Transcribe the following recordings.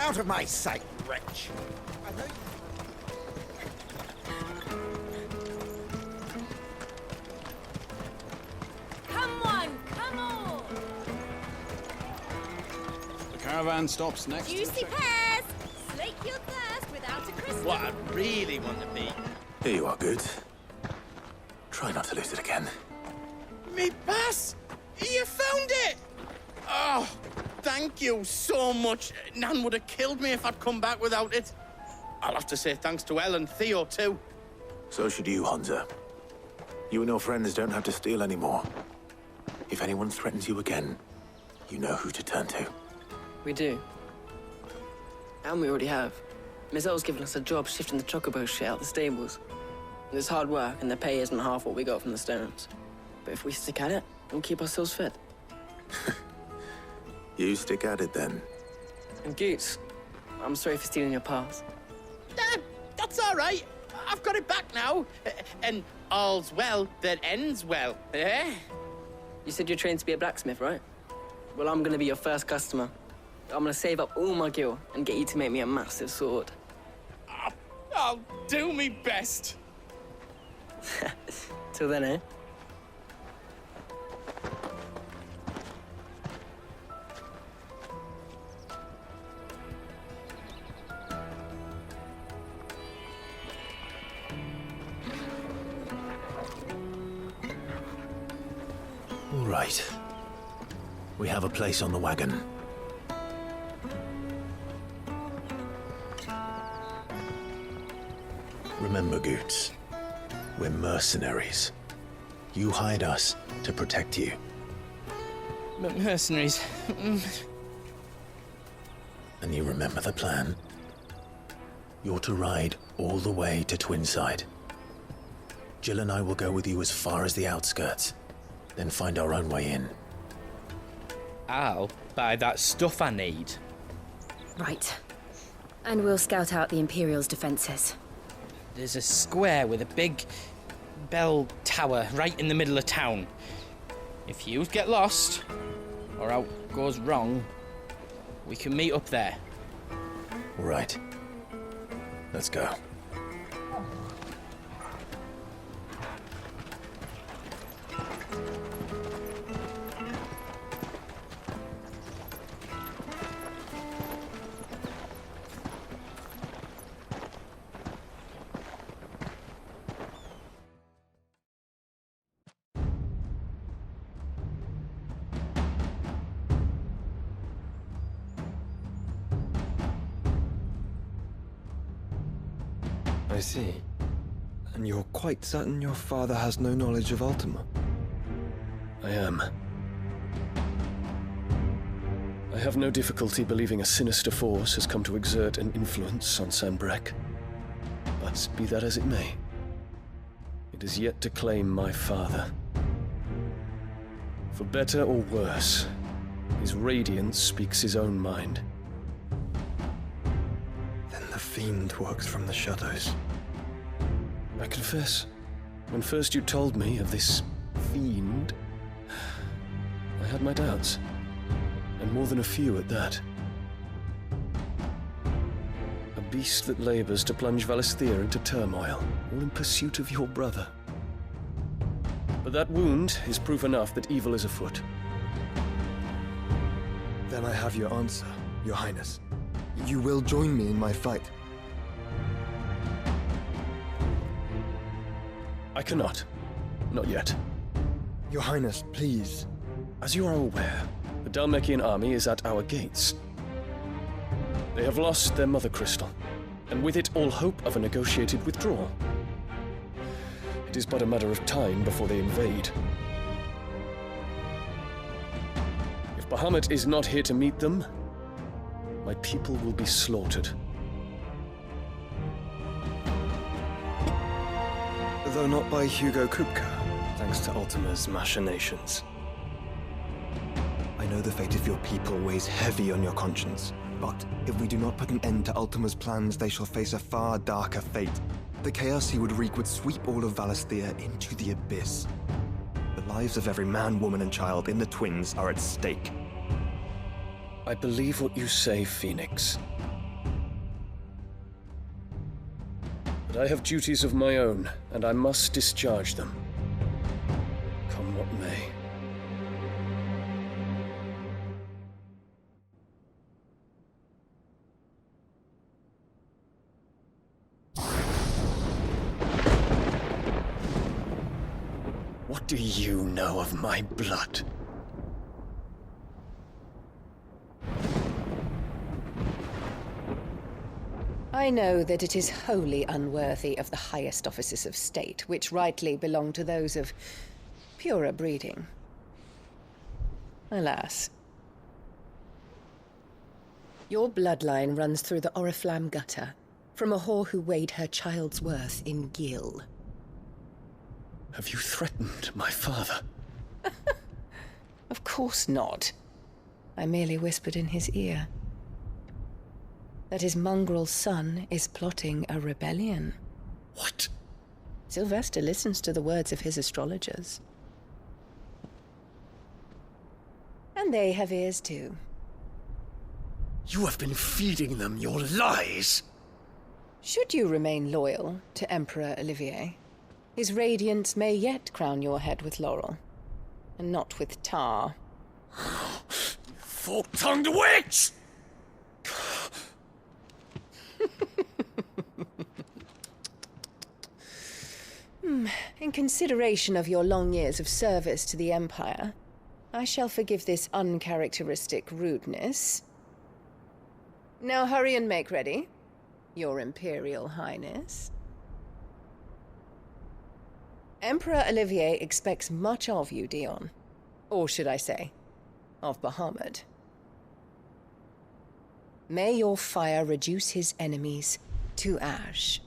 Out of my sight, wretch. Come on, come on! The caravan stops next. Juicy pears! Slake your thirst without a crystal. What I really want to be. Here you are, Goods. Try not to lose it again. Me pass! You found it! Oh, thank you so much. Nan would have killed me if I'd come back without it. I'll have to say thanks to Elle and Theo, too. So should you, Hansa. You and your friends don't have to steal anymore. If anyone threatens you again, you know who to turn to. We do. And we already have. Miss L's given us a job shifting the chocobo shit out the stables. It's hard work, and the pay isn't half what we got from the stones. But if we stick at it, we'll keep ourselves fit. You stick at it, then. And Goots, I'm sorry for stealing your pass. That's all right. I've got it back now. And all's well that ends well, eh? You said you're trained to be a blacksmith, right? Well, I'm gonna be your first customer. I'm gonna save up all my gil and get you to make me a massive sword. I'll do me best. Till then, eh? All right. We have a place on the wagon. Remember, Goots, we're mercenaries. You hired us to protect you. But mercenaries... And you remember the plan? You're to ride all the way to Twinside. Jill and I will go with you as far as the outskirts, then find our own way in. I'll buy that stuff I need. Right. And we'll scout out the Imperial's defenses. There's a square with a big bell tower right in the middle of town. If you get lost, or out goes wrong, we can meet up there. All right. Let's go. I see. And you're quite certain your father has no knowledge of Ultima? I am. I have no difficulty believing a sinister force has come to exert an influence on Sanbreque. But be that as it may, it is yet to claim my father. For better or worse, his radiance speaks his own mind. Then the fiend works from the shadows. I confess, when first you told me of this fiend, I had my doubts, and more than a few at that. A beast that labors to plunge Valisthea into turmoil, all in pursuit of your brother. But that wound is proof enough that evil is afoot. Then I have your answer, Your Highness. You will join me in my fight. I cannot. Not yet. Your Highness, please. As you are aware, the Dalmekian army is at our gates. They have lost their mother crystal, and with it all hope of a negotiated withdrawal. It is but a matter of time before they invade. If Bahamut is not here to meet them, my people will be slaughtered. Though not by Hugo Kupka, thanks to Ultima's machinations. I know the fate of your people weighs heavy on your conscience, but if we do not put an end to Ultima's plans, they shall face a far darker fate. The chaos he would wreak would sweep all of Valisthea into the abyss. The lives of every man, woman, and child in the Twins are at stake. I believe what you say, Phoenix. But I have duties of my own, and I must discharge them. Come what may. What do you know of my blood? I know that it is wholly unworthy of the highest offices of state, which rightly belong to those of purer breeding. Alas. Your bloodline runs through the Oriflamme gutter, from a whore who weighed her child's worth in gil. Have you threatened my father? Of course not. I merely whispered in his ear that his mongrel son is plotting a rebellion. What? Sylvester listens to the words of his astrologers. And they have ears too. You have been feeding them your lies! Should you remain loyal to Emperor Olivier, his radiance may yet crown your head with laurel, and not with tar. Fork-tongued witch! In consideration of your long years of service to the Empire, I shall forgive this uncharacteristic rudeness. Now hurry and make ready, Your Imperial Highness. Emperor Olivier expects much of you, Dion. Or should I say, of Bahamut. May your fire reduce his enemies to ash,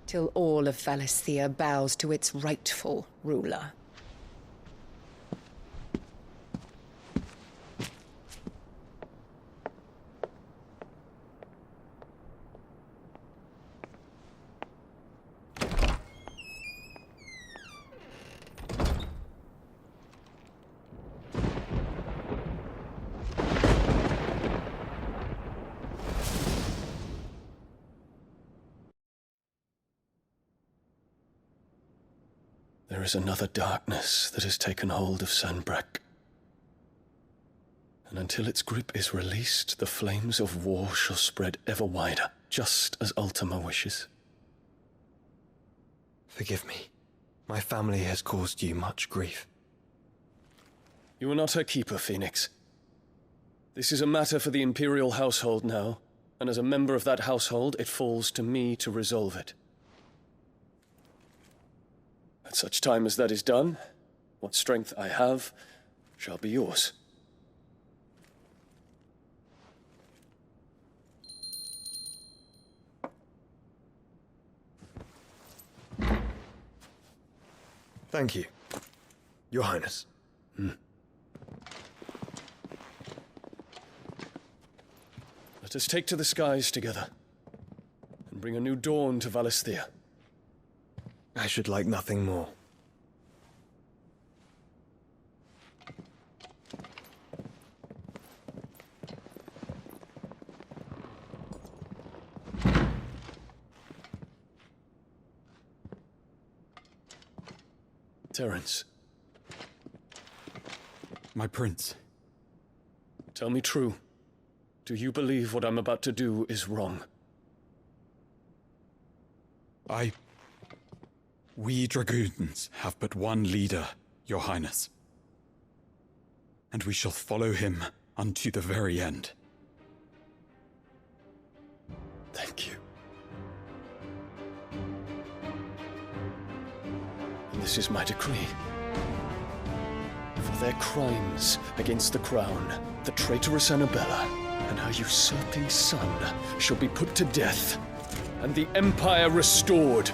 till all of Valisthea bows to its rightful ruler. There is another darkness that has taken hold of Sanbreque. And until its grip is released, the flames of war shall spread ever wider, just as Ultima wishes. Forgive me. My family has caused you much grief. You are not her keeper, Phoenix. This is a matter for the Imperial household now, and as a member of that household, it falls to me to resolve it. At such time as that is done, what strength I have shall be yours. Thank you, Your Highness. Let us take to the skies together, and bring a new dawn to Valisthea. I should like nothing more. Terence, My prince. tell me true. Do you believe what I'm about to do is wrong? We dragoons have but one leader, Your Highness. And we shall follow him unto the very end. Thank you. And this is my decree. For their crimes against the crown, the traitorous Annabella and her usurping son shall be put to death, and the Empire restored.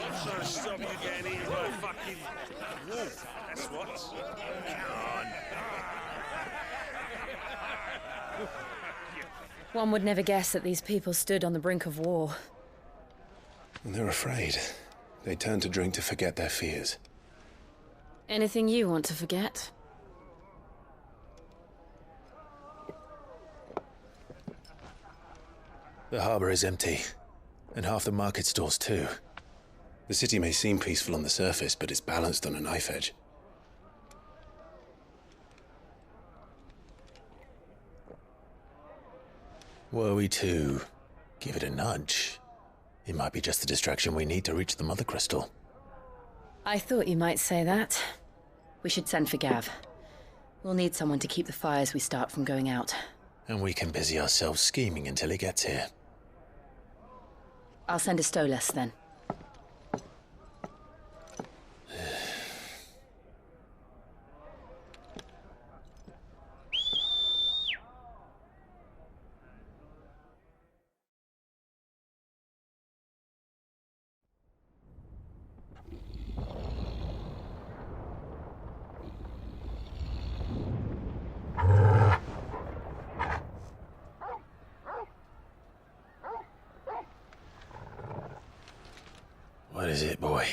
Trying to stop you getting eaten by a fucking wolf. That's what. Come on. One would never guess that these people stood on the brink of war. And they're afraid. They turn to drink to forget their fears. Anything you want to forget? The harbor is empty, and half the market stalls too. The city may seem peaceful on the surface, but it's balanced on a knife edge. Were we to give it a nudge, it might be just the distraction we need to reach the Mother Crystal. I thought you might say that. We should send for Gav. We'll need someone to keep the fires we start from going out. And we can busy ourselves scheming until he gets here. I'll send a Stolas then. What is it, boy?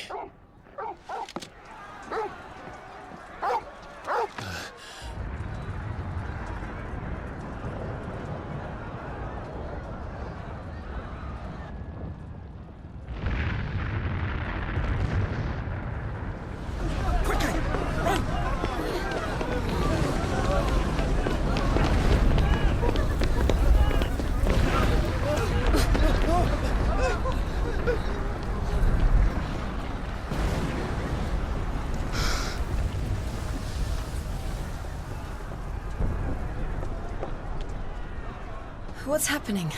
What's happening?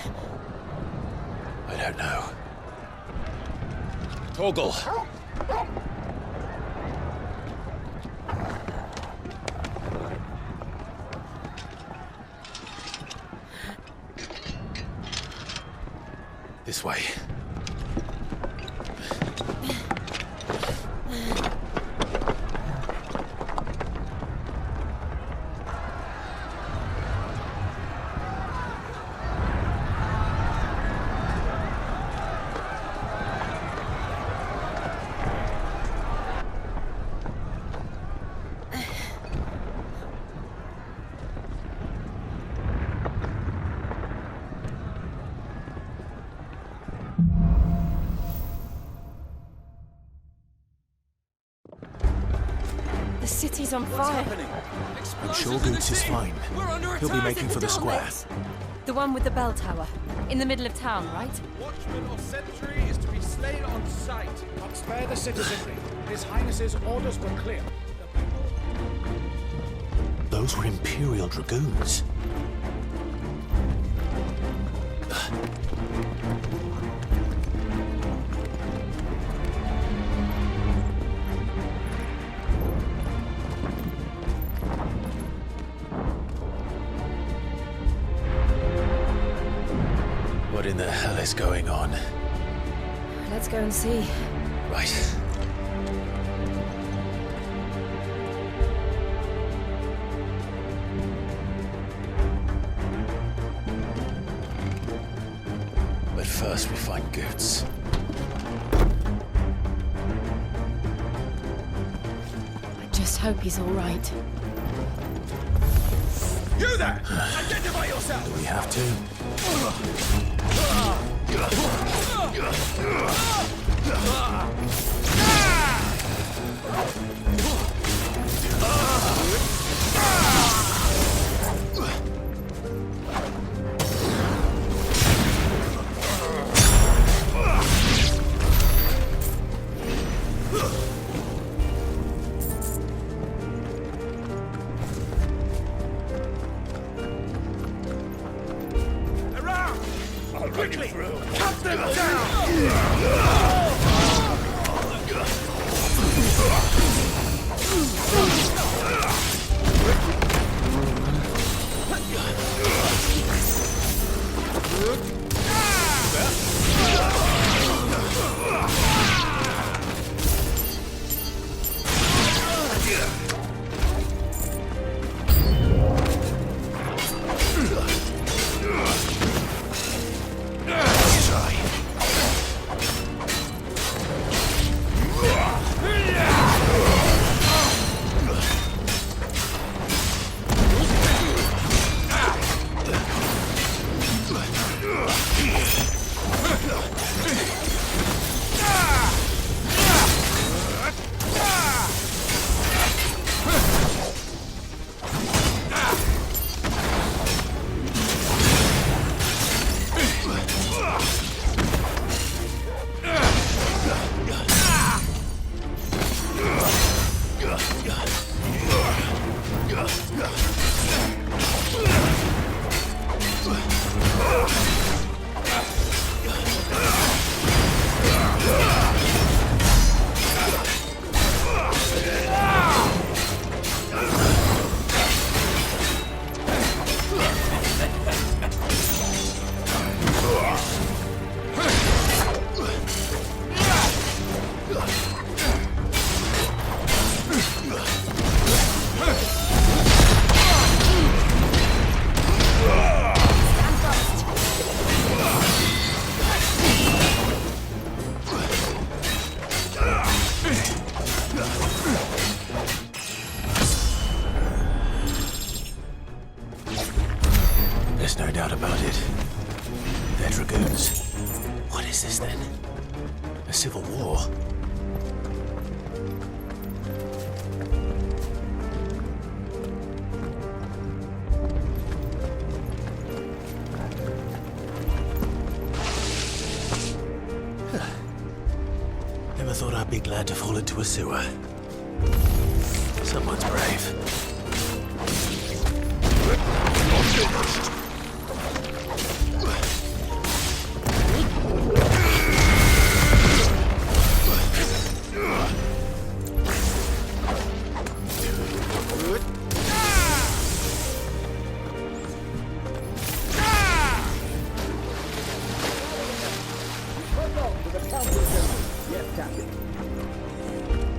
I don't know. Toggle! This way. The city's on fire. I'm sure Goots is fine. He'll be making for the square. The one with the bell tower. In the middle of town, right? Watchman or sentry is to be slain on sight. But spare the citizenry. His Highness's orders were clear. Those were Imperial Dragoons. What in the hell is going on? Let's go and see. Right. But first we find Goots. I just hope he's all right. You there! Identify yourself! Do we have to? Quickly! Cut them down! Never thought I'd be glad to fall into a sewer. Someone's brave.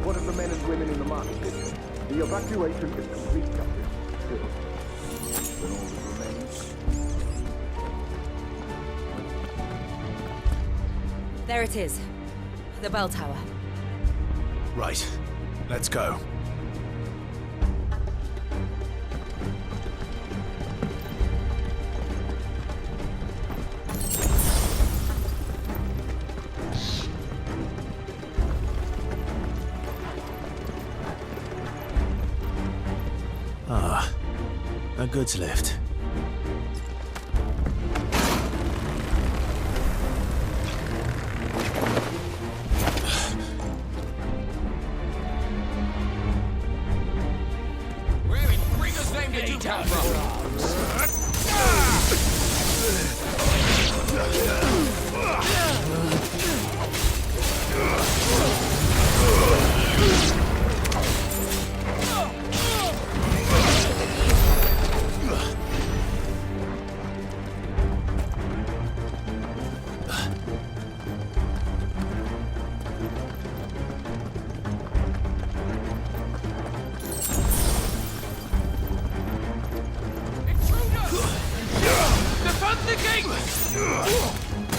What of the men and women in the market district? The evacuation is complete, Captain. Still, then all that remains. There it is. The bell tower. Right. Let's go. Ah, a goods lift. Where in Gringo's name did you come Defend the gate!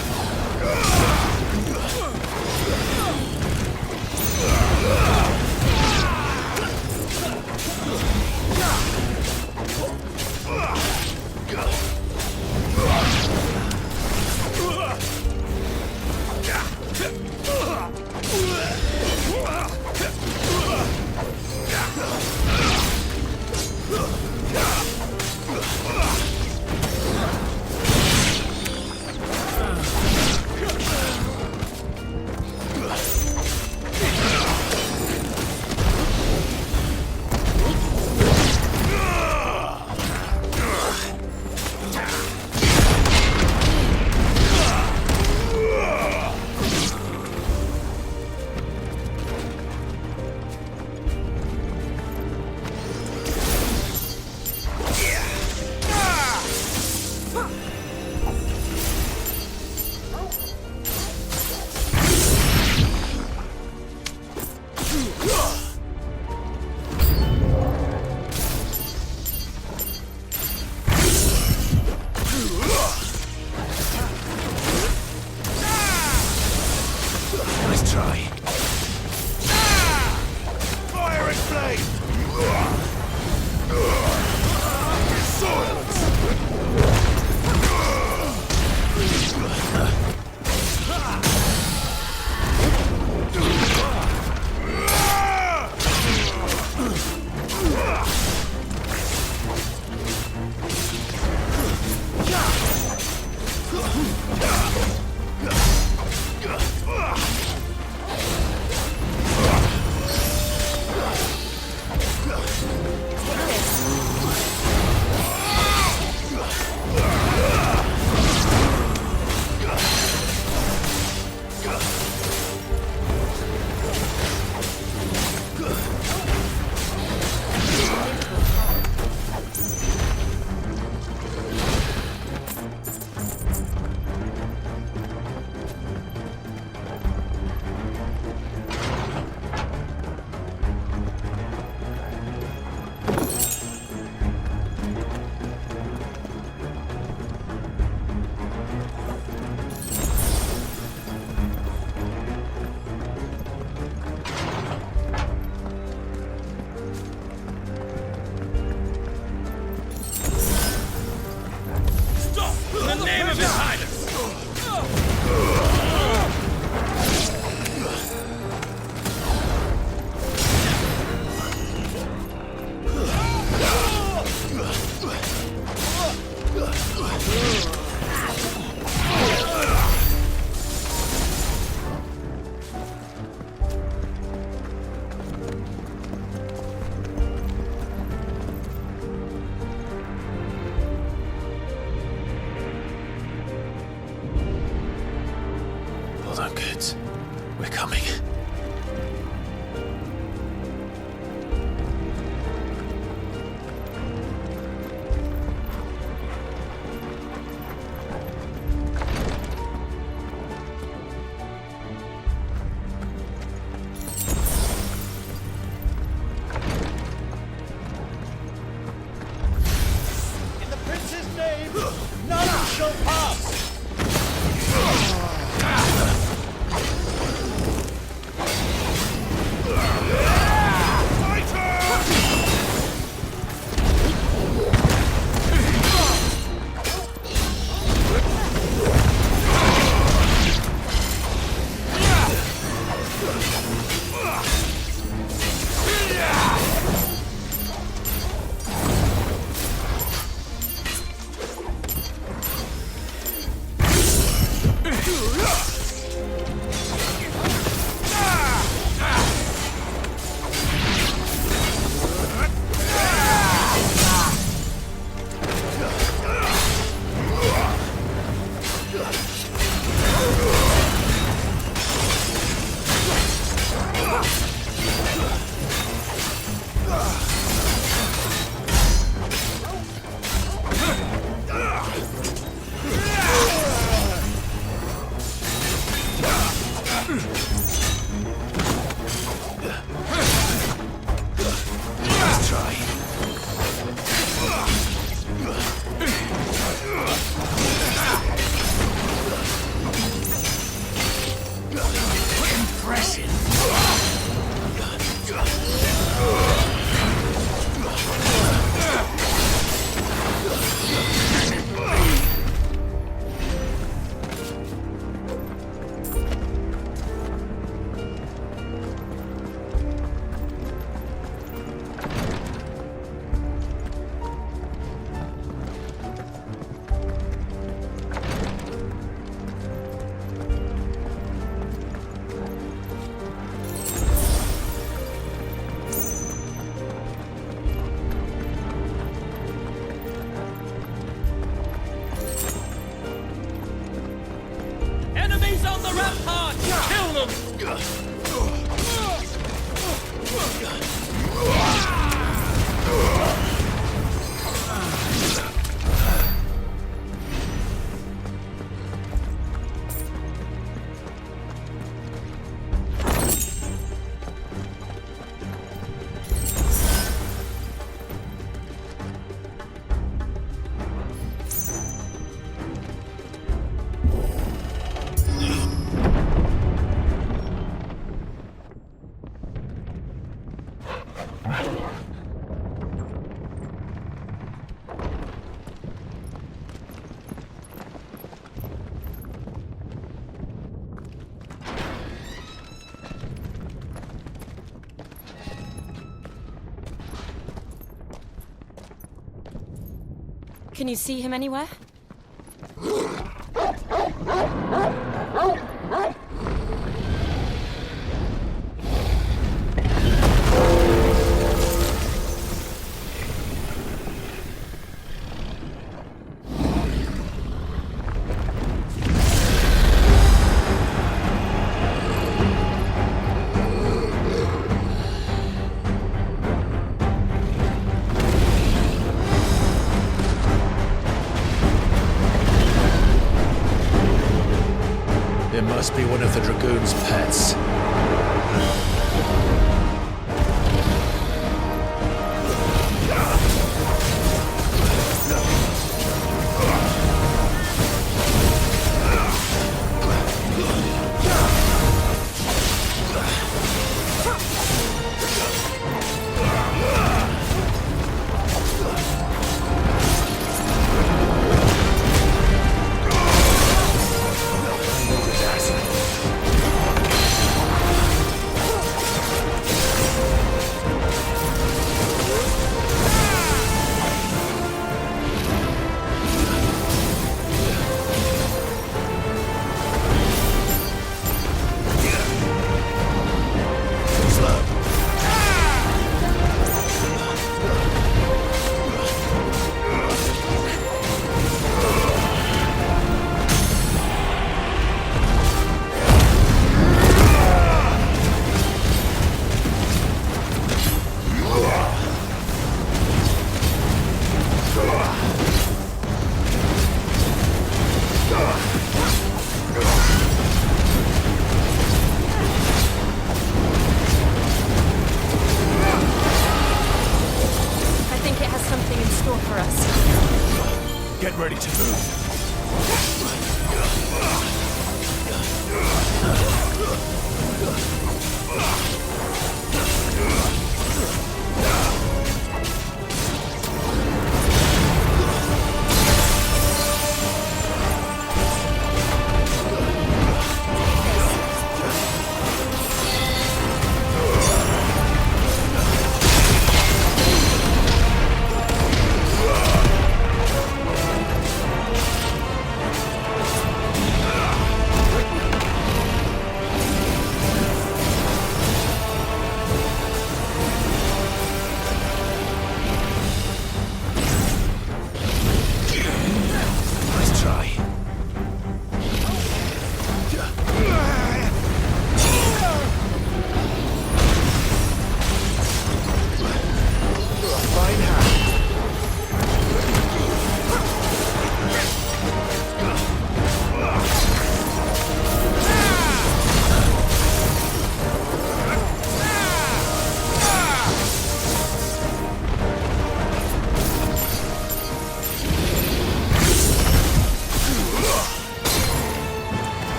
Can you see him anywhere?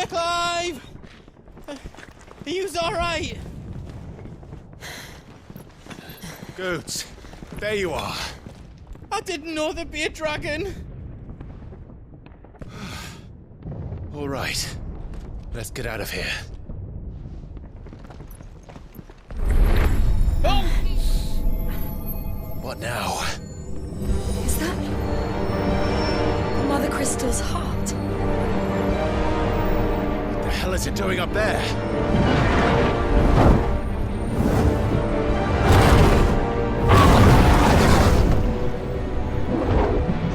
Clive! Are you alright? Goots, there you are. I didn't know there'd be a dragon. All right, let's get out of here. Oh! What now? Is that Mother Crystal's heart? What the hell is it doing up there?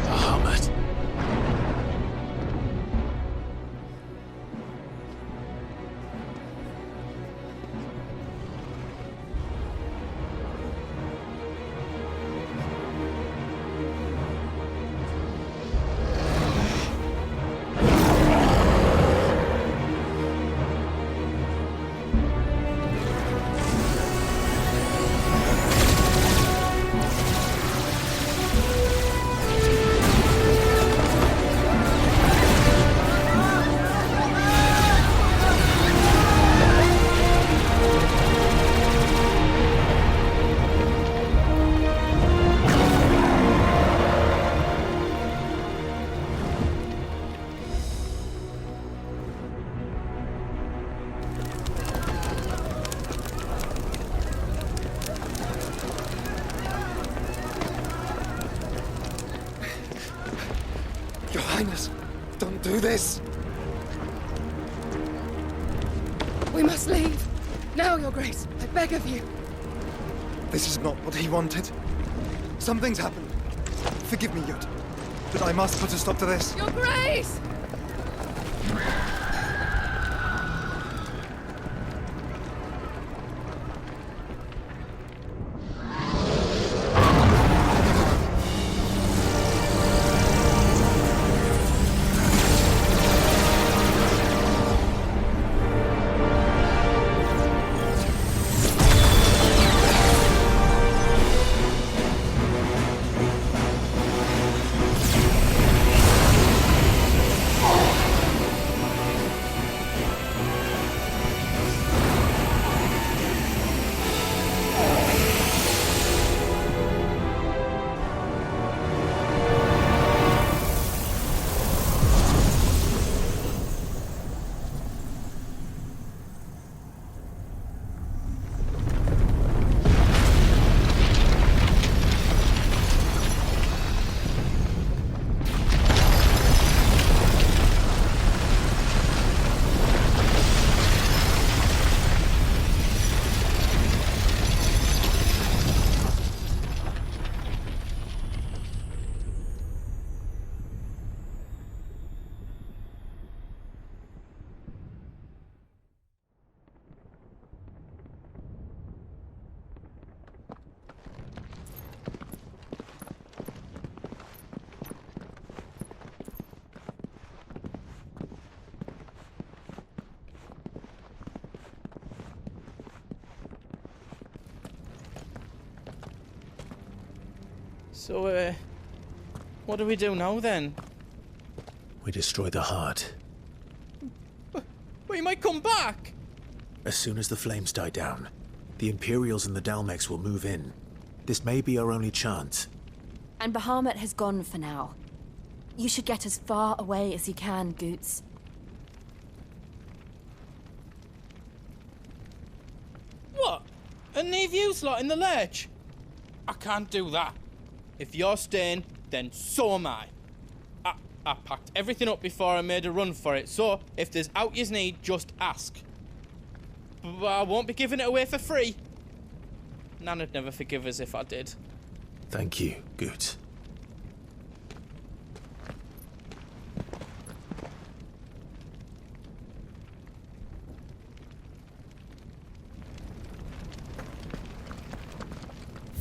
Bahamut. Your Highness, don't do this! We must leave. Now, Your Grace. I beg of you. This is not what he wanted. Something's happened. Forgive me, Yud, but I must put a stop to this. Your Grace! So, what do we do now then? We destroy the heart. But he might come back! As soon as the flames die down, the Imperials and the Dalmex will move in. This may be our only chance. And Bahamut has gone for now. You should get as far away as you can, Goots. What? And leave you lot in the lurch? I can't do that. If you're staying, then so am I. I packed everything up before I made a run for it, so if there's out you need, just ask. But I won't be giving it away for free. Nan'd never forgive us if I did. Thank you, Goots.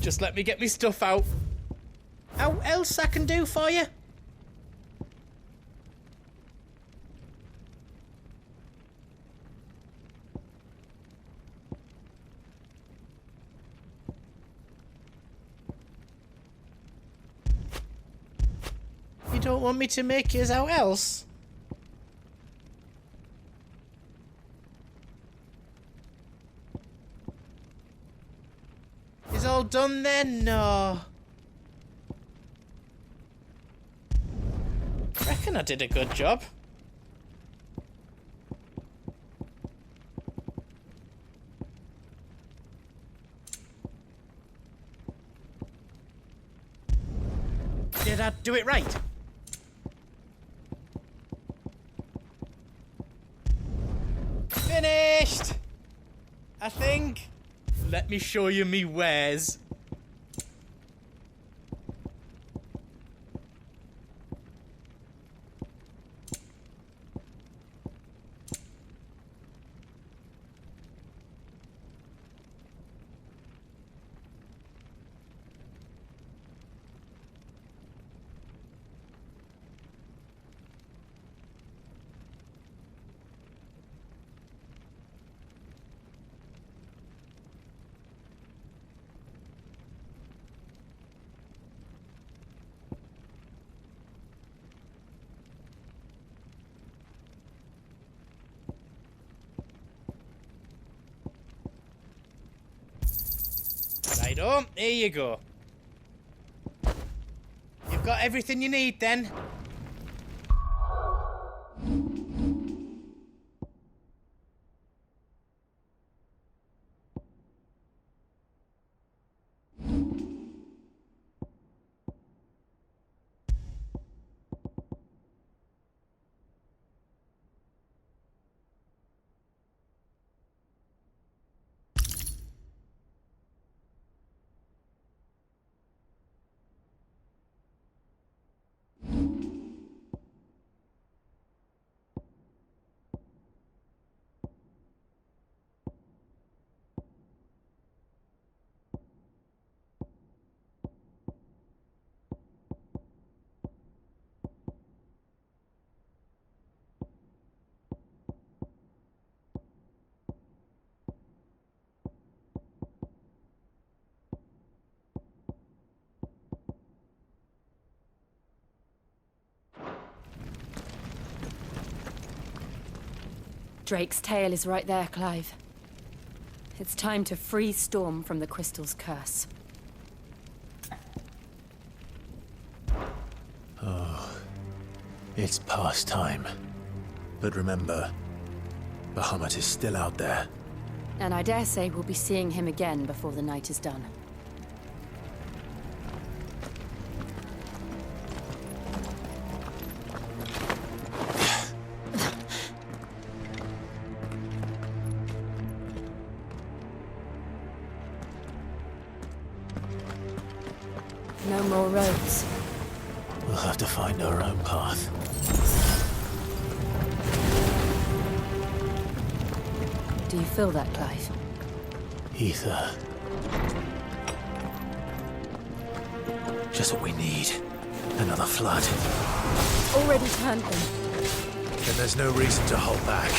Just let me get me stuff out. How else I can do for you? You don't want me to make yours out else? all done then? No. Reckon I did a good job. Did I do it right? Finished! I think. Let me show you me wares. Righto, here you go. You've got everything you need then. Drake's tail is right there, Clive. It's time to free Storm from the crystal's curse. Oh, it's past time. But remember, Bahamut is still out there. And I dare say we'll be seeing him again before the night is done. No more roads. We'll have to find our own path. Do you feel that, Clive? Ether. Just what we need. Another flood. Already turned them. Then there's no reason to hold back.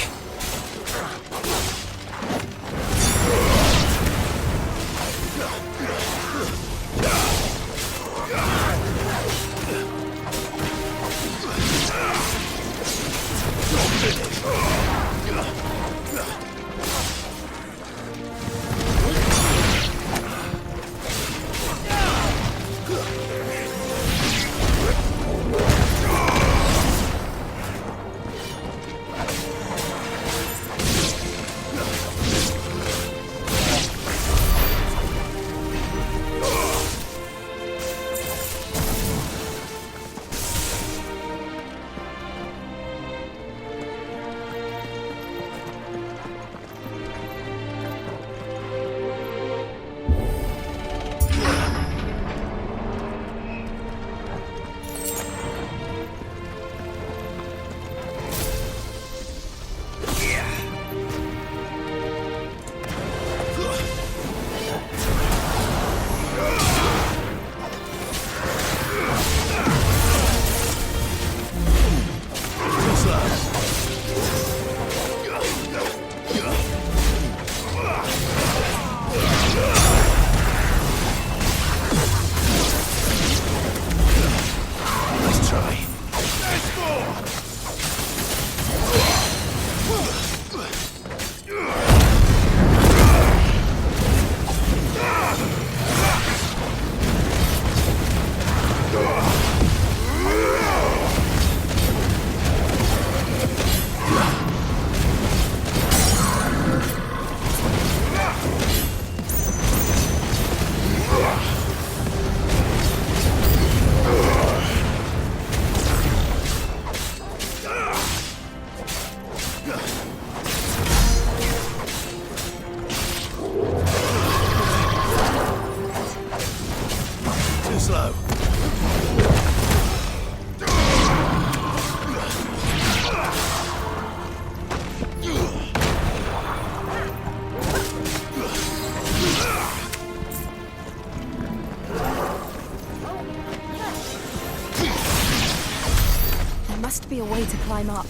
slow. There must be a way to climb up.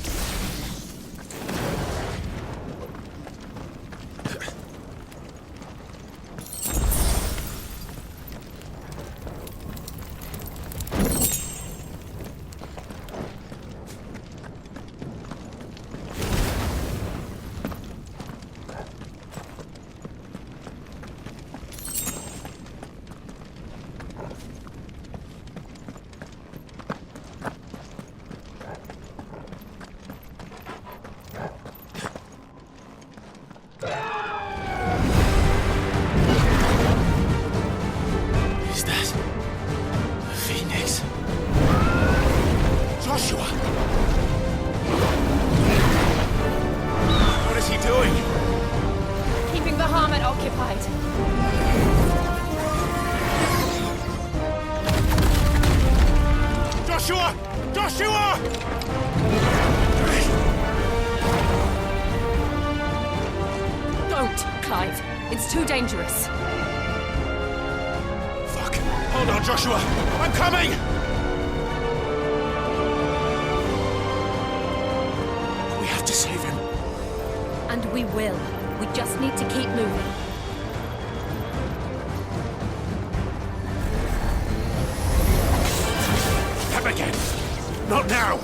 Clive. It's too dangerous. Fuck. Hold on, Joshua. I'm coming! We have to save him. And we will. We just need to keep moving. Come again. Not now.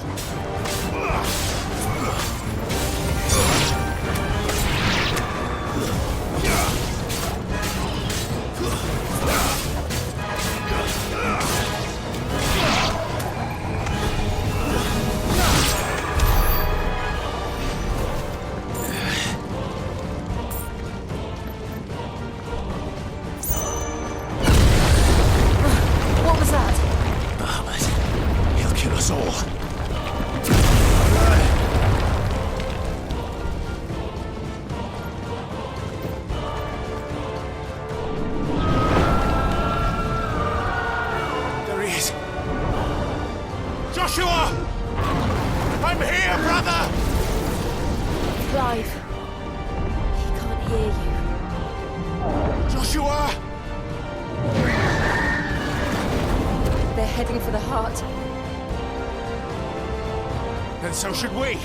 What was that? Bahamut. He'll kill us all. There he is. Joshua! I'm here, brother! Clive. He can't hear you. Joshua! They're heading for the heart. And so should we.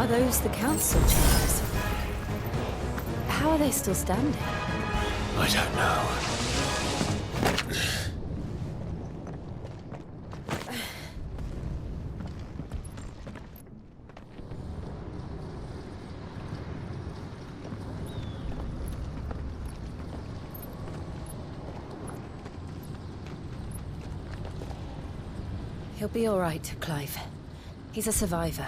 Are those the council chambers? How are they still standing? I don't know. He'll be all right, Clive. He's a survivor.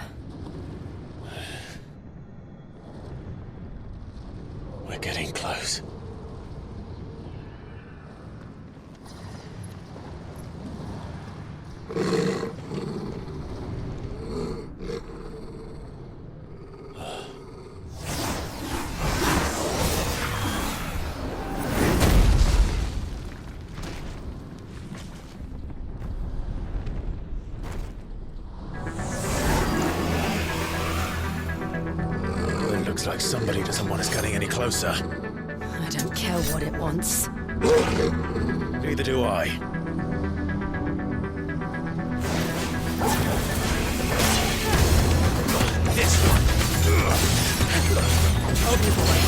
We're getting close. Looks like somebody doesn't want us getting any closer. I don't care what it wants. Neither do I. This one. I'll be the way.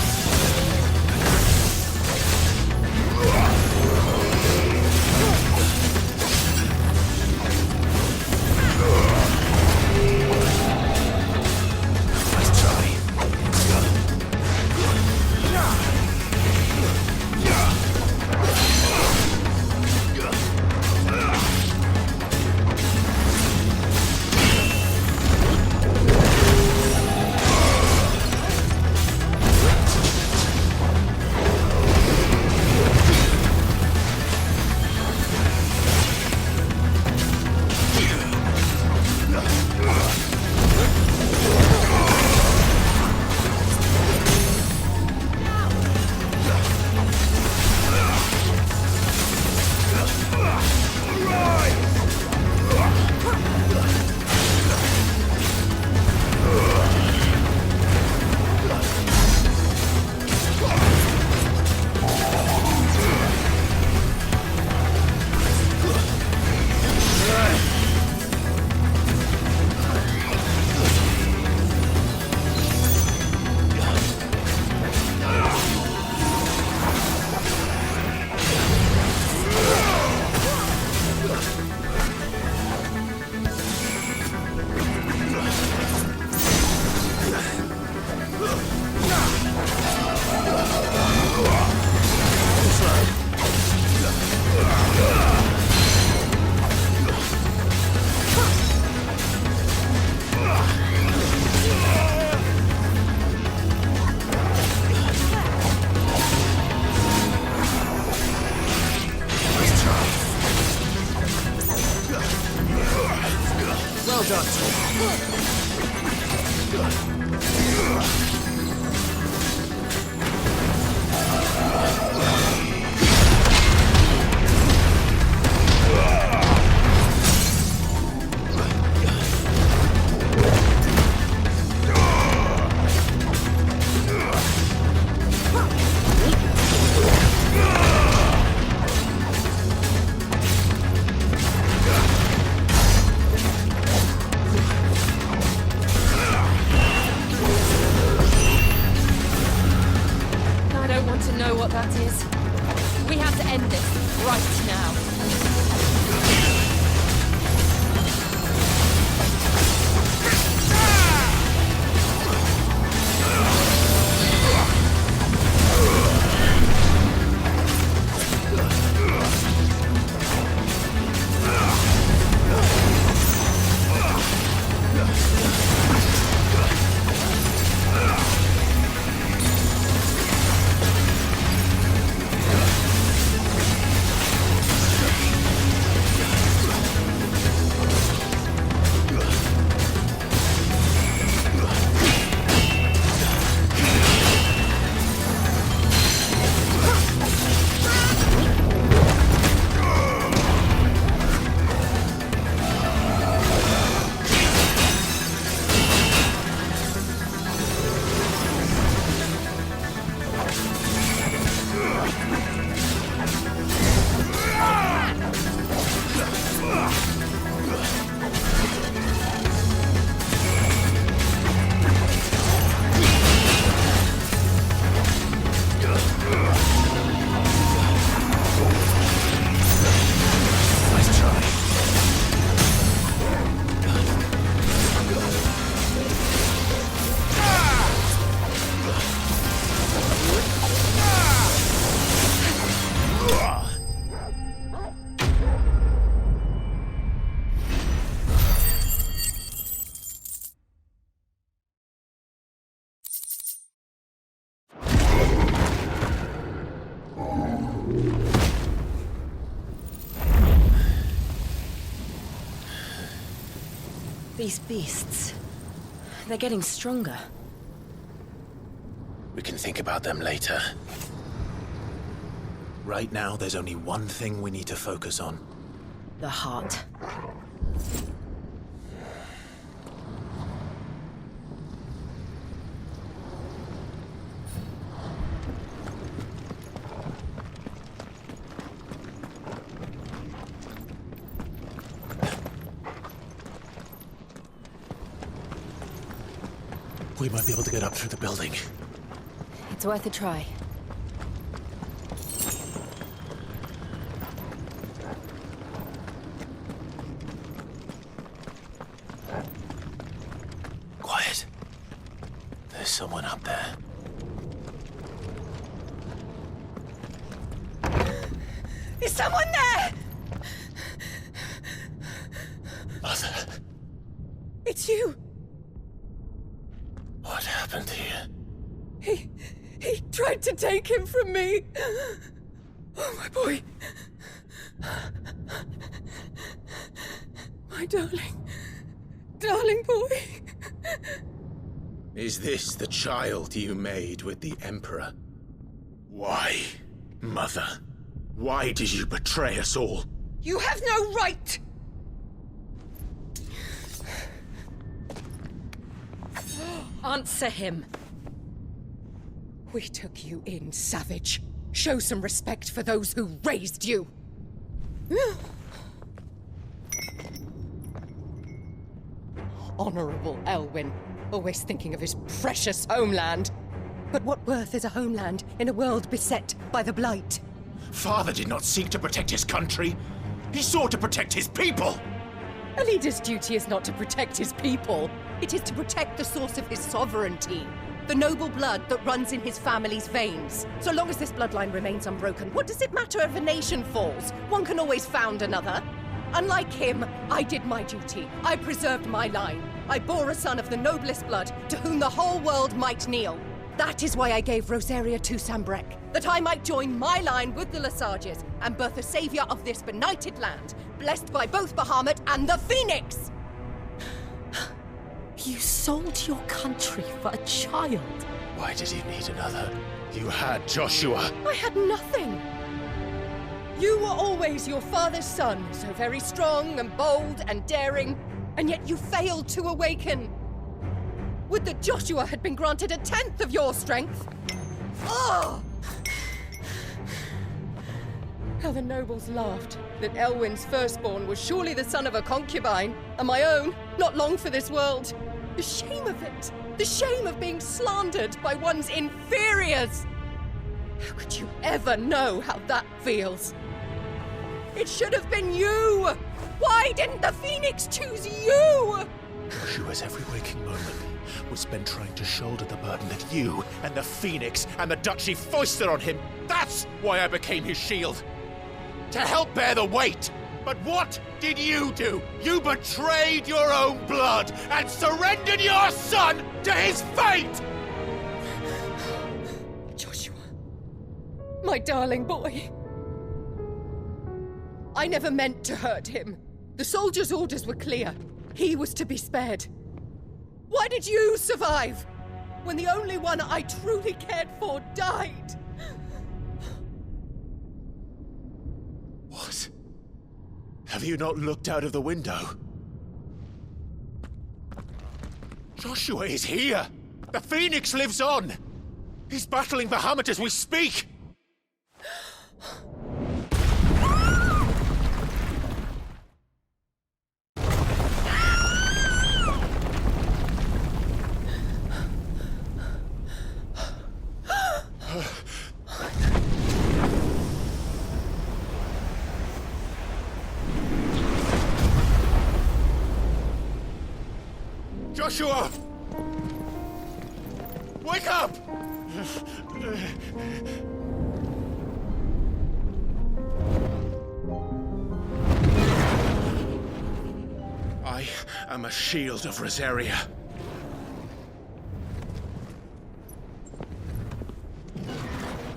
These beasts... they're getting stronger. We can think about them later. Right now, there's only one thing we need to focus on. The heart. We might be able to get up through the building. It's worth a try. Quiet. There's someone up there. Is someone there? Mother. It's you. What happened here? He tried to take him from me. Oh, my boy. My darling boy. Is this the child you made with the Emperor? Why, Mother? Why did you betray us all? You have no right! Answer him. We took you in, savage. Show some respect for those who raised you. Honorable Elwyn, always thinking of his precious homeland. But what worth is a homeland in a world beset by the Blight? Father did not seek to protect his country. He sought to protect his people. A leader's duty is not to protect his people. It is to protect the source of his sovereignty. The noble blood that runs in his family's veins. So long as this bloodline remains unbroken, what does it matter if a nation falls? One can always found another. Unlike him, I did my duty. I preserved my line. I bore a son of the noblest blood, to whom the whole world might kneel. That is why I gave Rosaria to Sambrek, that I might join my line with the Lesages and birth a savior of this benighted land, blessed by both Bahamut and the Phoenix! You sold your country for a child. Why did you need another? You had Joshua. I had nothing. You were always your father's son, so very strong and bold and daring, and yet you failed to awaken. Would that Joshua had been granted 1/10 of your strength? Oh! How the nobles laughed that Elwyn's firstborn was surely the son of a concubine, and my own, not long for this world. The shame of it! The shame of being slandered by one's inferiors! How could you ever know how that feels? It should have been you! Why didn't the Phoenix choose you? Joshua's every waking moment was spent trying to shoulder the burden that you and the Phoenix and the Duchy foisted on him. That's why I became his shield. To help bear the weight. But what did you do? You betrayed your own blood and surrendered your son to his fate! Joshua, my darling boy. I never meant to hurt him. The soldiers' orders were clear. He was to be spared. Why did you survive when the only one I truly cared for died? What? Have you not looked out of the window? Joshua is here! The Phoenix lives on! He's battling Bahamut as we speak! Joshua! Wake up! I am a shield of Rosaria.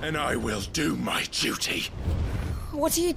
And I will do my duty. What are you...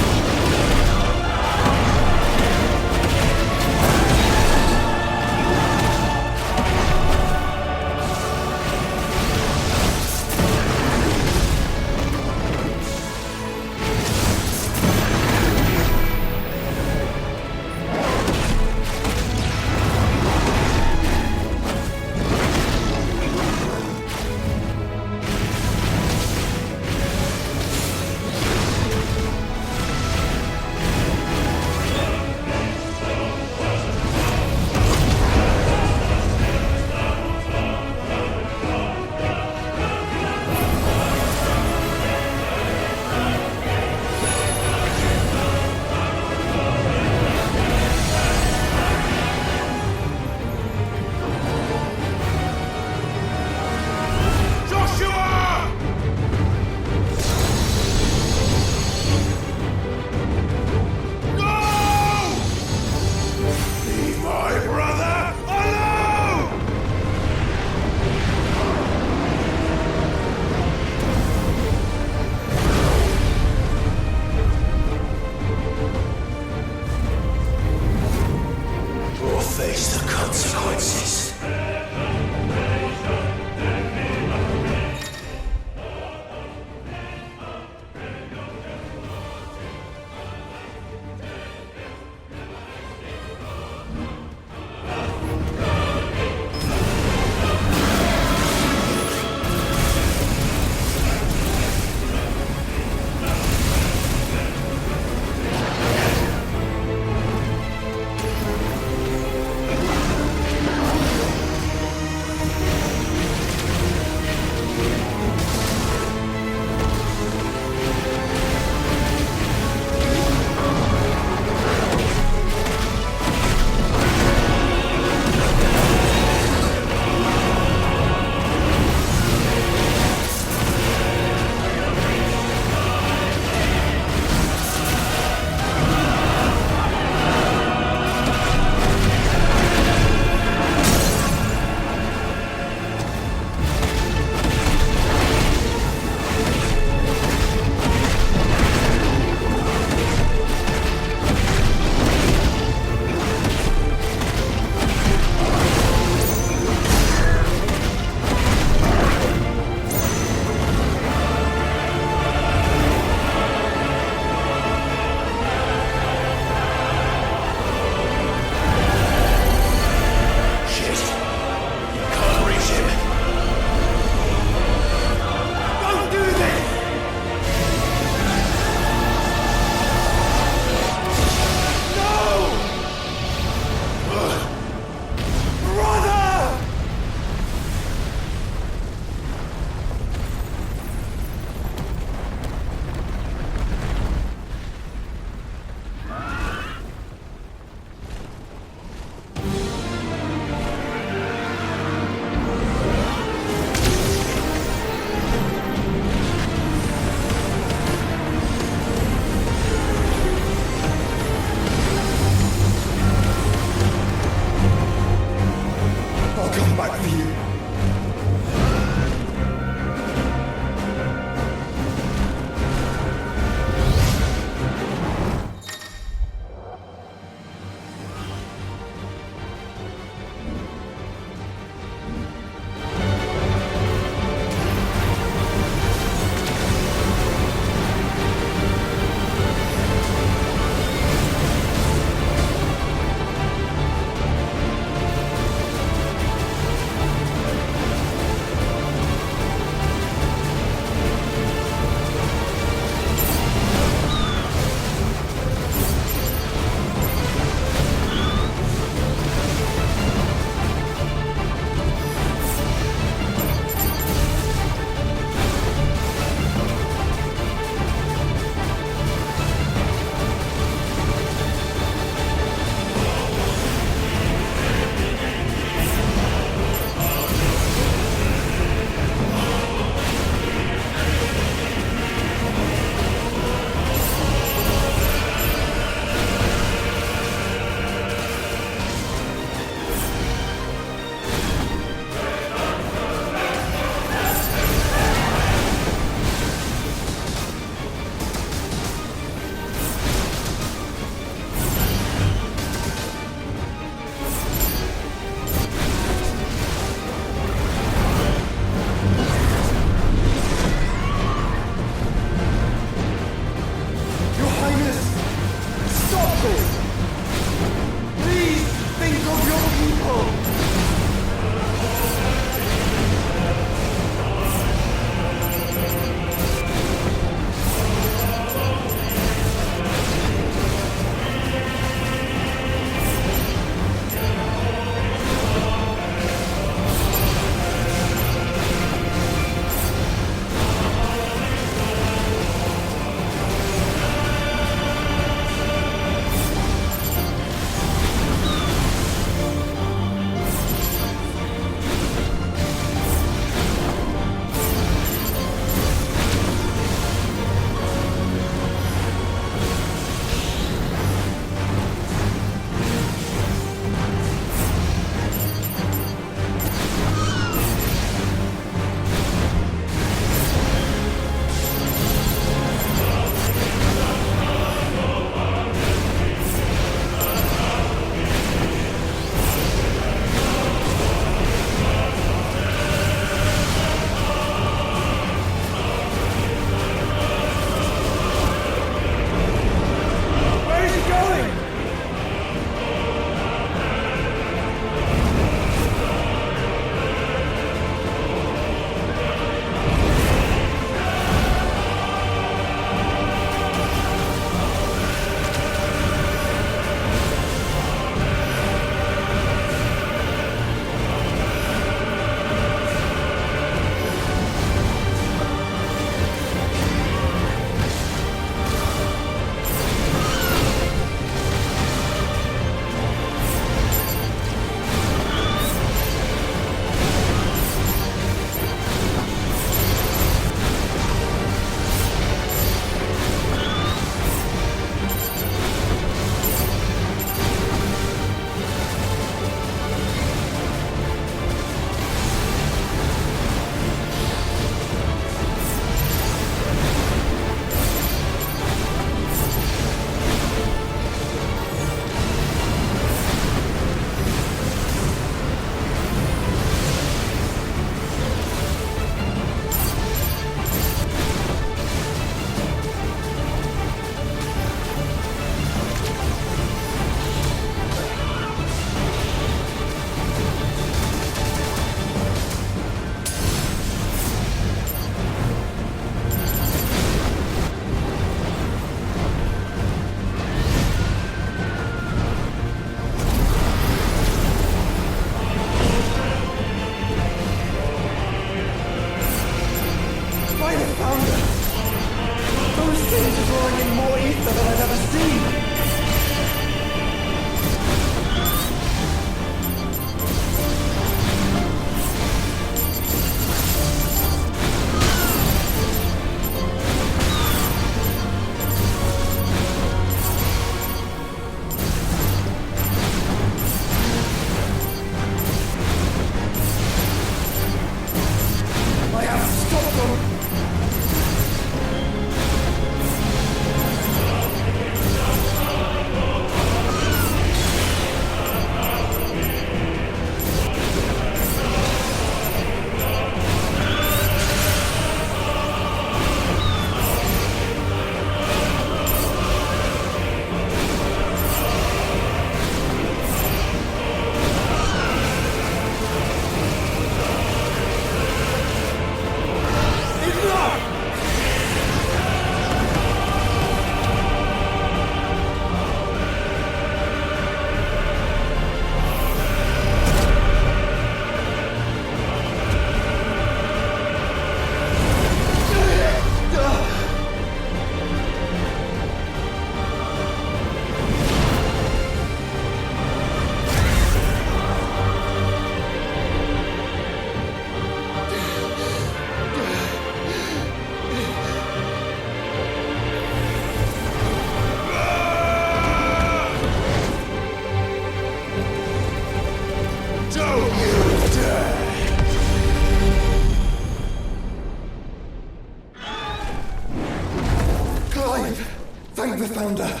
found her.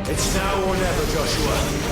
It's now or never, Joshua.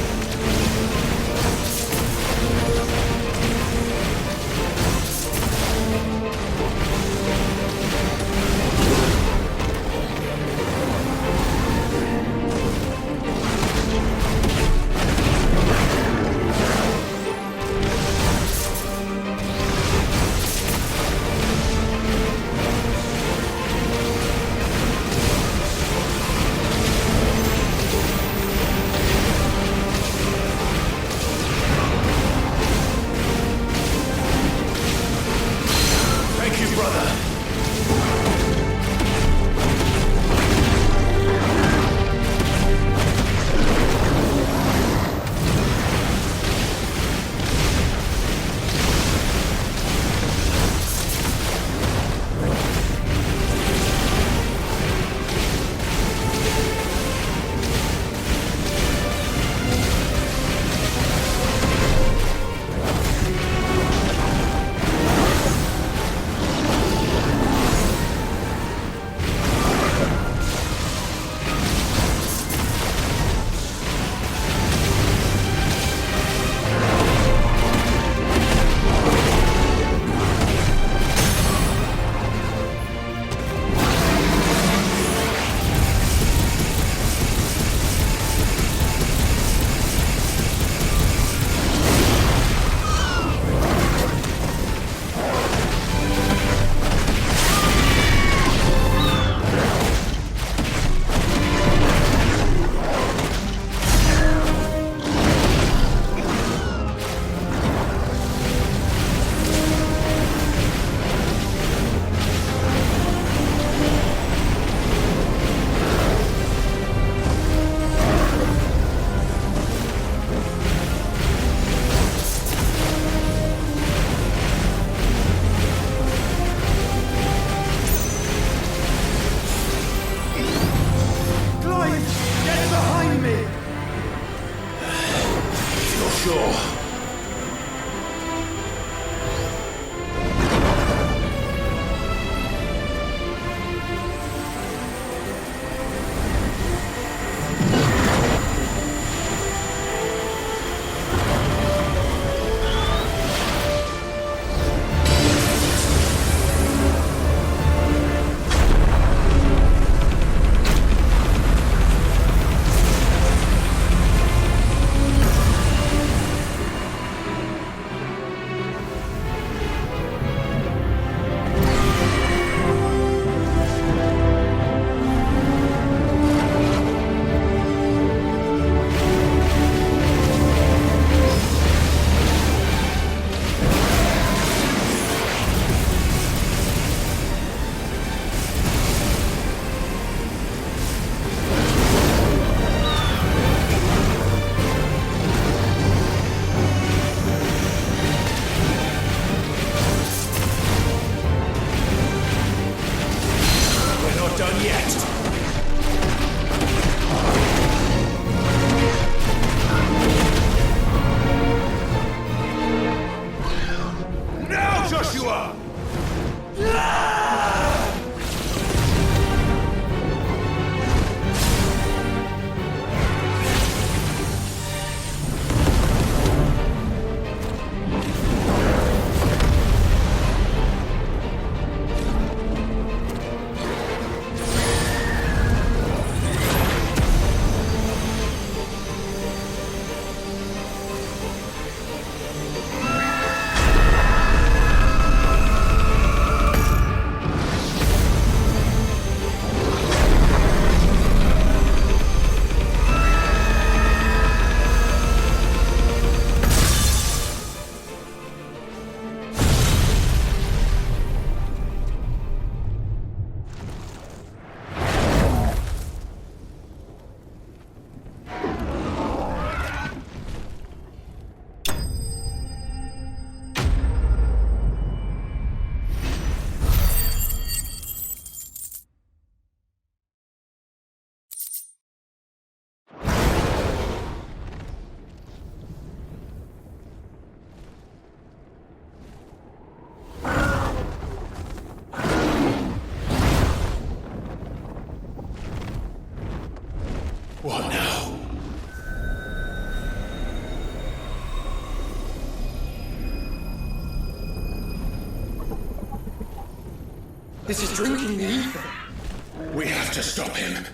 This is drinking the ether. We have to stop him.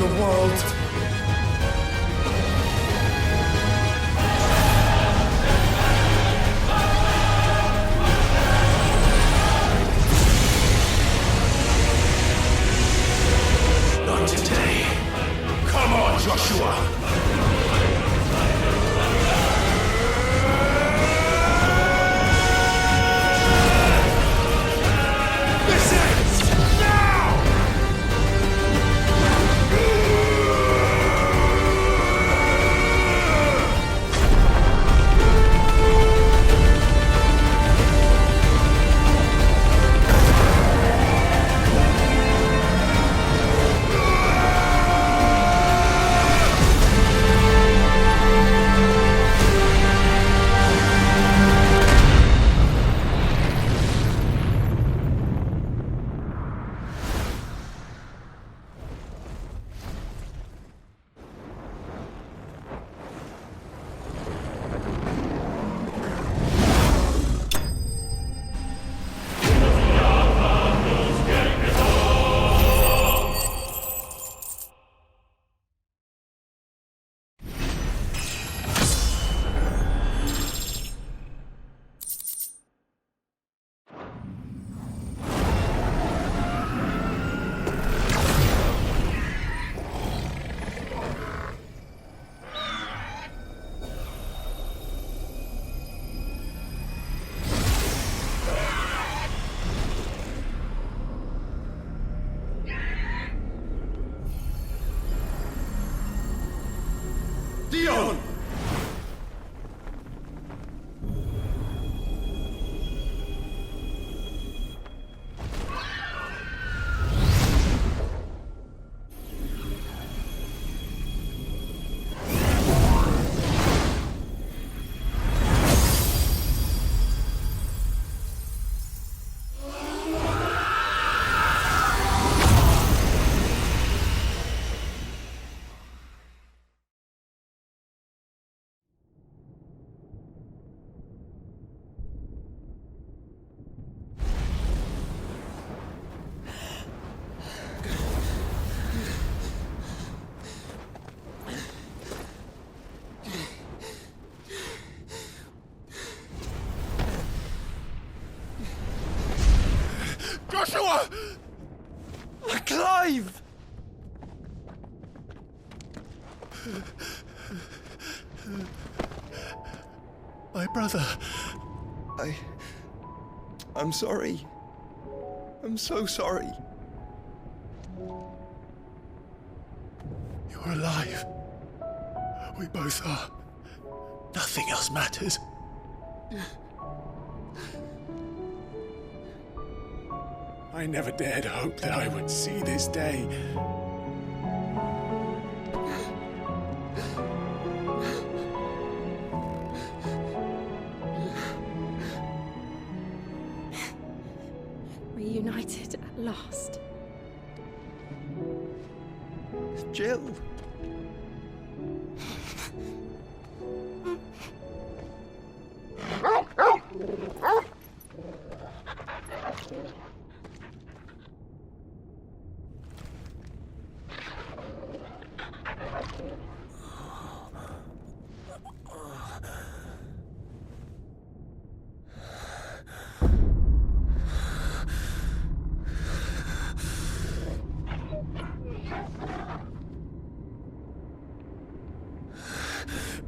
the world. Not today. Come on, Joshua! Dion! Joshua! Clive! My brother. I'm sorry. I'm so sorry. You're alive. We both are. Nothing else matters. I never dared hope that I would see this day. Reunited at last. Jill.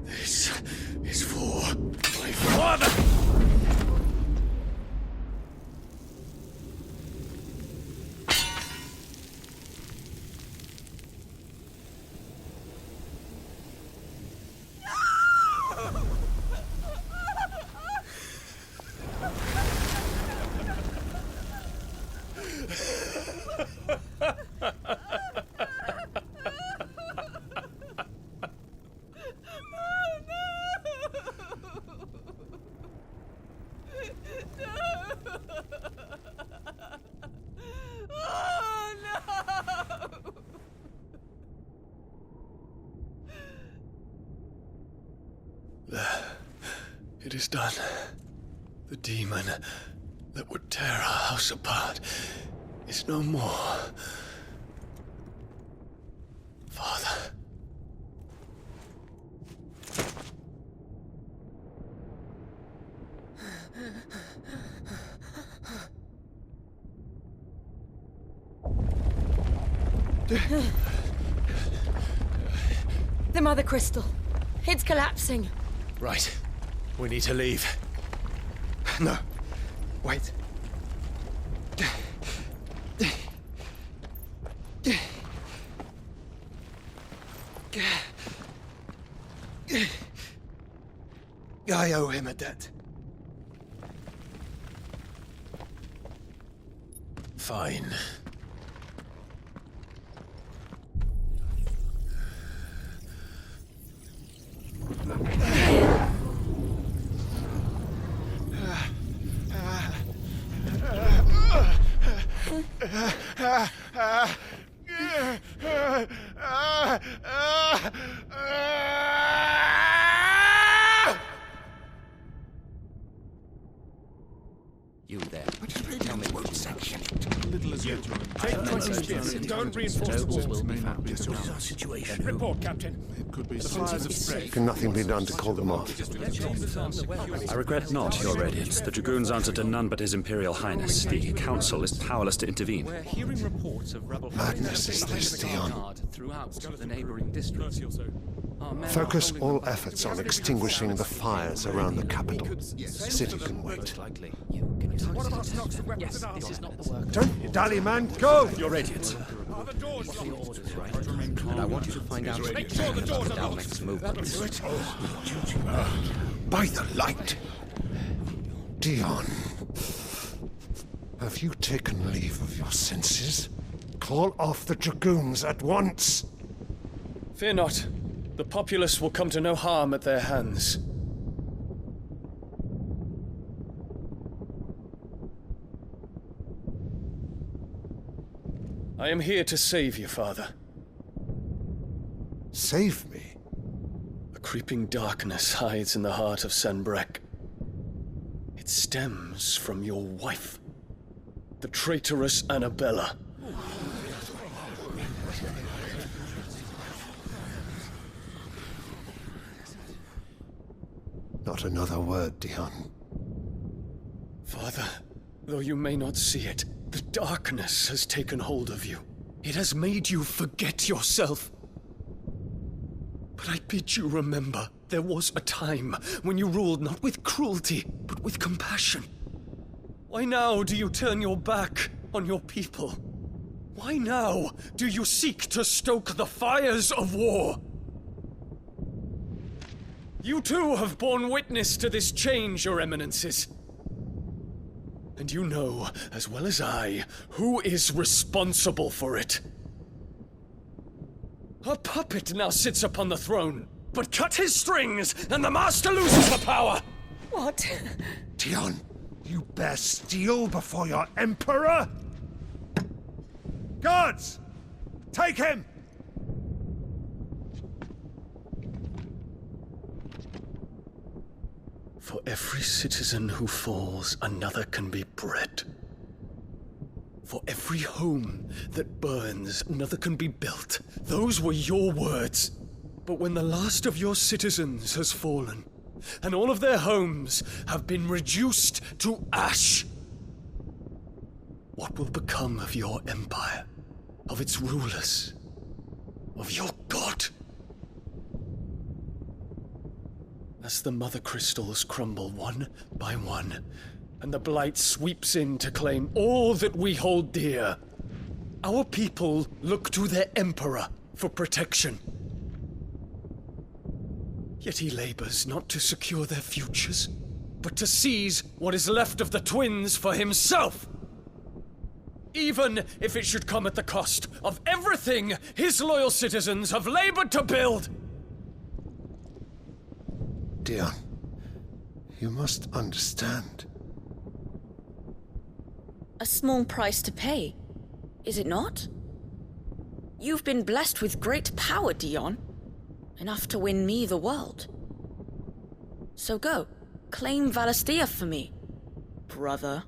This is for my father! It is done. The demon that would tear our house apart is no more. The Mother Crystal. It's collapsing. Right. We need to leave. No. Wait. I owe him a debt. Fine. You there. Tell me what section. Take 20 spears. Don't reinforce the walls. Will be found. What is our situation? Report, Captain. It could be fires of spray. Can nothing be done to call them off? I regret not, Your Radiance. The Dragoons answer to none but His Imperial Highness. The Council is powerless to intervene. We're hearing reports of rebel Madness is this, Dion. throughout the neighboring districts. Focus all efforts on extinguishing the fires around the capital. The city can wait. What about stocks of weapons and armor? Don't you dally, man! Go! Your Radiance. Are the doors locked? And I want you to find out Make sure the doors are locked. next movements. By the light! Dion, have you taken leave of your senses? Call off the Dragoons at once! Fear not. The populace will come to no harm at their hands. I am here to save you, Father. Save me? A creeping darkness hides in the heart of Sanbreque. It stems from your wife, the traitorous Annabella. Not another word, Dion. Father, though you may not see it, the darkness has taken hold of you. It has made you forget yourself. But I bid you remember, there was a time when you ruled not with cruelty, but with compassion. Why now do you turn your back on your people? Why now do you seek to stoke the fires of war? You too have borne witness to this change, Your Eminences. And you know, as well as I, who is responsible for it. A puppet now sits upon the throne, but cut his strings, and the master loses the power! What? Dion, you bear steel before your Emperor? Guards! Take him! For every citizen who falls, another can be bred. For every home that burns, another can be built. Those were your words. But when the last of your citizens has fallen, and all of their homes have been reduced to ash, what will become of your empire, of its rulers, of your god? As the mother crystals crumble one by one, and the blight sweeps in to claim all that we hold dear, our people look to their emperor for protection. Yet he labors not to secure their futures, but to seize what is left of the twins for himself. Even if it should come at the cost of everything his loyal citizens have labored to build. Dion, you must understand. A small price to pay, is it not? You've been blessed with great power, Dion. Enough to win me the world. So go, claim Valisthea for me, brother.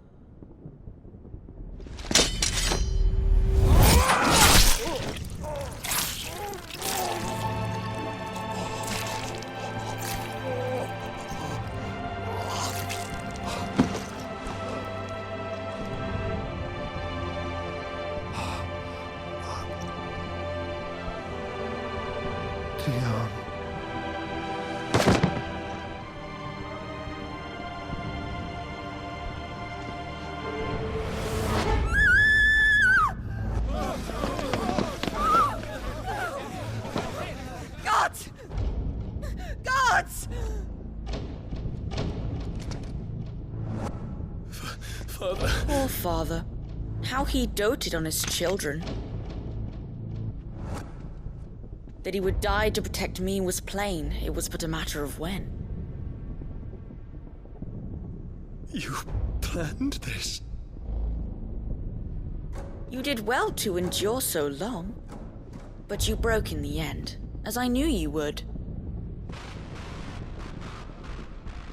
father. How he doted on his children. That he would die to protect me was plain. It was but a matter of when. You planned this? You did well to endure so long. But you broke in the end, as I knew you would.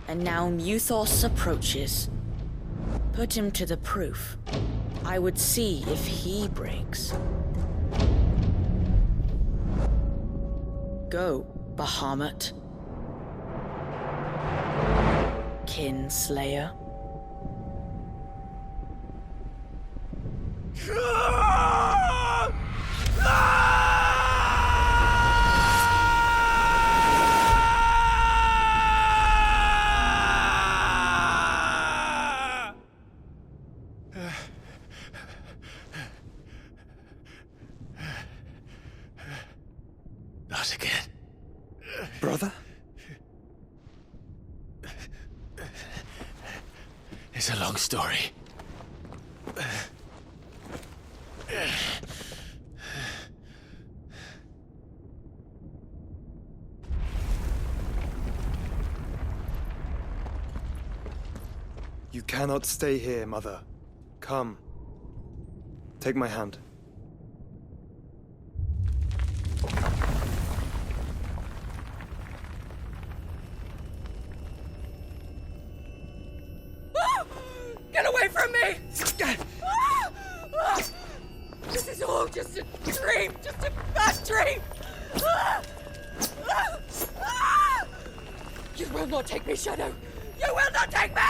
And now Muthos approaches. Put him to the proof. I would see if he breaks. Go, Bahamut. Kinslayer. Not again. Brother? It's a long story. You cannot stay here, Mother. Come. Take my hand. Get away from me! This is all just a dream, just a bad dream! You will not take me, Shadow! You will not take me!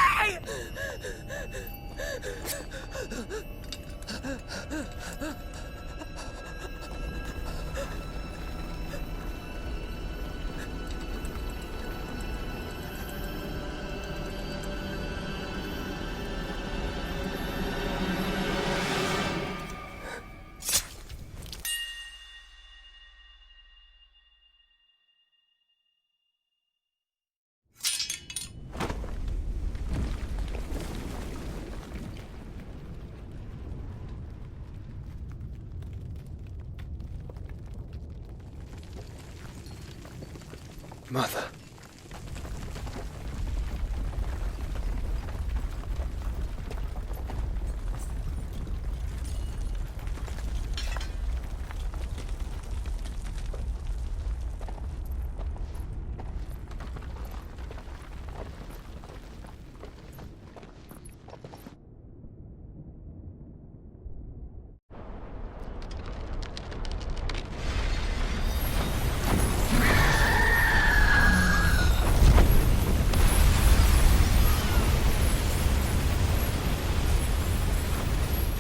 Mother.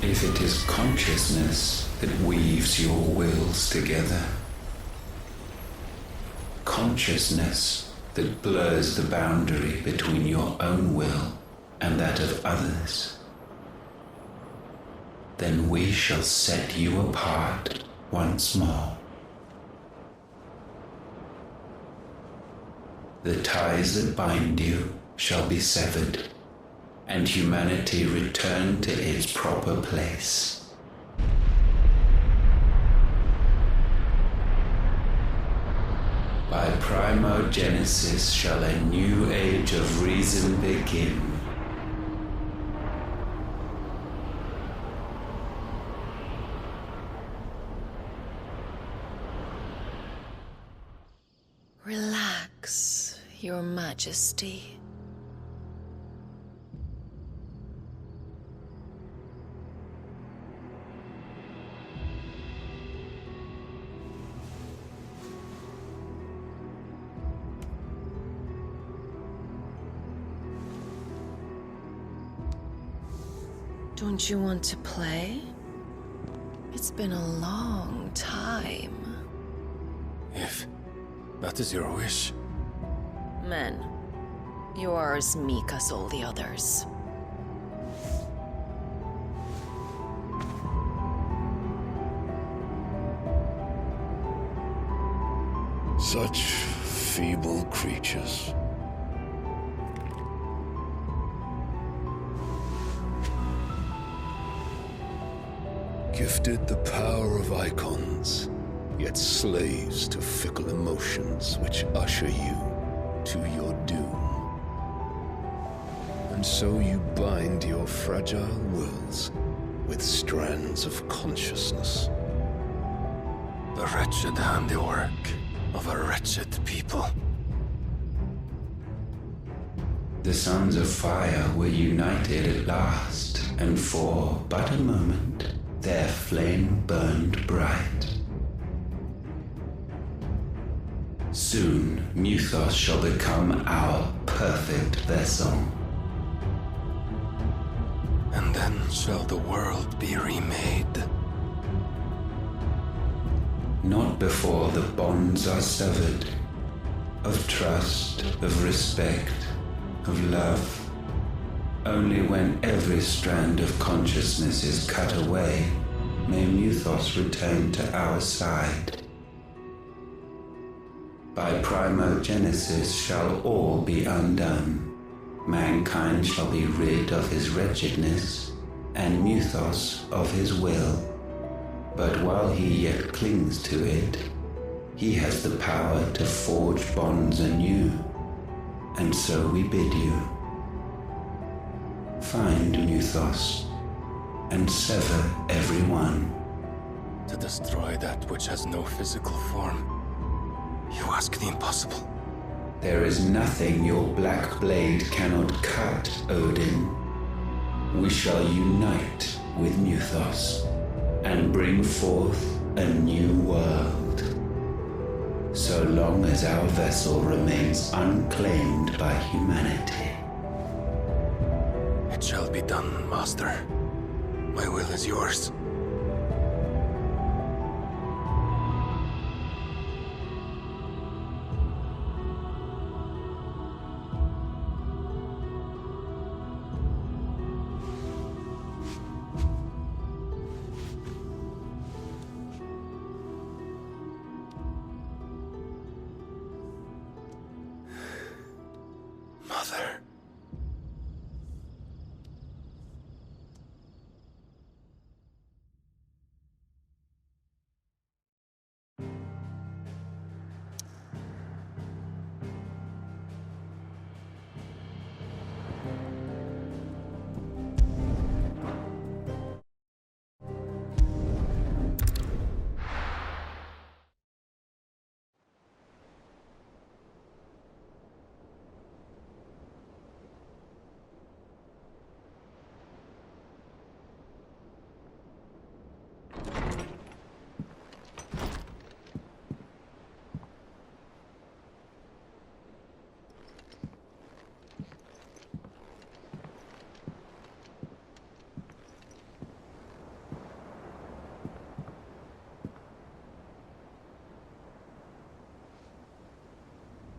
If it is consciousness that weaves your wills together, consciousness that blurs the boundary between your own will and that of others, then we shall set you apart once more. The ties that bind you shall be severed, and humanity return to its proper place. By primogenesis shall a new age of reason begin. Relax, Your Majesty. Don't you want to play? It's been a long time. If that is your wish. Men, you are as meek as all the others. Such feeble creatures. Gifted the power of icons, yet slaves to fickle emotions which usher you to your doom. And so you bind your fragile wills with strands of consciousness. The wretched handiwork of a wretched people. The sons of fire were united at last, and for but a moment their flame burned bright. Soon Muthos shall become our perfect vessel. And then shall the world be remade. Not before the bonds are severed, of trust, of respect, of love. Only when every strand of consciousness is cut away, may Muthos return to our side. By primogenesis shall all be undone. Mankind shall be rid of his wretchedness, and Muthos of his will. But while he yet clings to it, he has the power to forge bonds anew. And so we bid you, find Muthos, and sever every one. To destroy that which has no physical form, you ask the impossible. There is nothing your black blade cannot cut, Odin. We shall unite with Muthos, and bring forth a new world. So long as our vessel remains unclaimed by humanity. It shall be done, Master. My will is yours. Mother.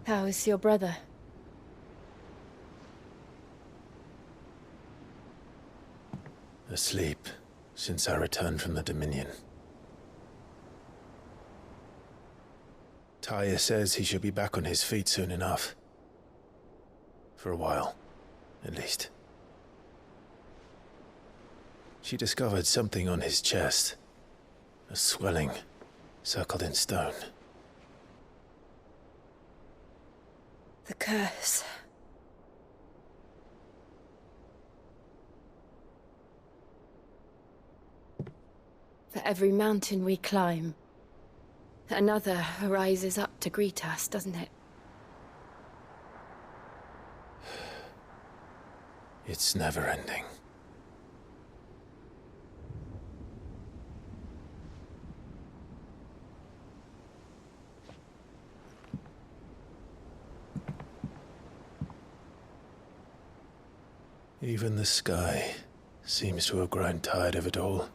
How is your brother? Asleep since I returned from the Dominion. Taya says he should be back on his feet soon enough. For a while, at least. She discovered something on his chest. A swelling, circled in stone. The curse. For every mountain we climb, another rises up to greet us, doesn't it? It's never ending. Even the sky seems to have grown tired of it all.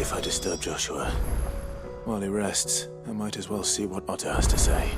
if I disturb Joshua. While he rests, I might as well see what Otter has to say.